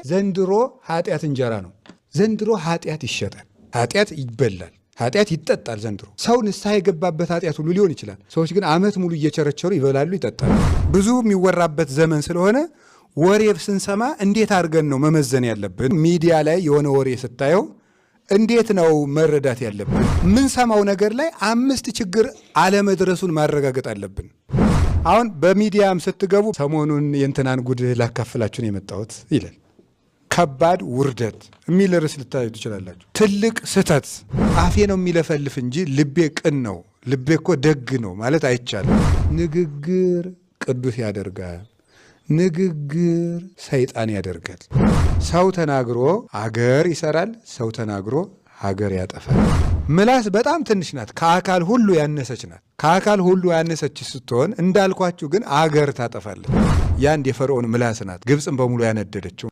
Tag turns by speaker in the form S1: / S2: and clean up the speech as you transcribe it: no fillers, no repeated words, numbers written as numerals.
S1: ዘንድሮ ኃጢአት እንጀራ ነው። ዘንድሮ ኃጢአት ይሸጣል፣ ኃጢአት ይበላል፣ ኃጢአት ይጠጣል። ዘንድሮ ሰው ንስሐ የገባበት ኃጢአት ሁሉ ሊሆን ይችላል። ሰዎች ግን ዓመት ሙሉ እየቸረቸሩ ይበላሉ፣ ይጠጣሉ። ብዙ የሚወራበት ዘመን ስለሆነ ወሬ ስንሰማ እንዴት አድርገን ነው መመዘን ያለብን? ሚዲያ ላይ የሆነ ወሬ ስታየው እንዴት ነው መረዳት ያለብን? የምንሰማው ነገር ላይ 5 ችግር አለመድረሱን ማረጋገጥ አለብን። አሁን በሚዲያም ስትገቡ ሰሞኑን የእንትናን ጉድ ላካፍላችሁን የመጣሁት ይላል። ከባድ ውርደት የሚል ርዕስ ልታዩ ትችላላችሁ። ትልቅ ስህተት። አፌ ነው የሚለፈልፍ እንጂ ልቤ ቅን ነው፣ ልቤ እኮ ደግ ነው ማለት አይቻልም። ንግግር ቅዱስ ያደርጋል፣ ንግግር ሰይጣን ያደርጋል። ሰው ተናግሮ አገር ይሰራል፣ ሰው ተናግሮ ሀገር ያጠፋል። ምላስ በጣም ትንሽ ናት፣ ከአካል ሁሉ ያነሰች ናት። ከአካል ሁሉ ያነሰች ስትሆን እንዳልኳችሁ ግን አገር ታጠፋለች። ያንድ የፈርዖን ምላስ ናት ግብፅን በሙሉ ያነደደችው።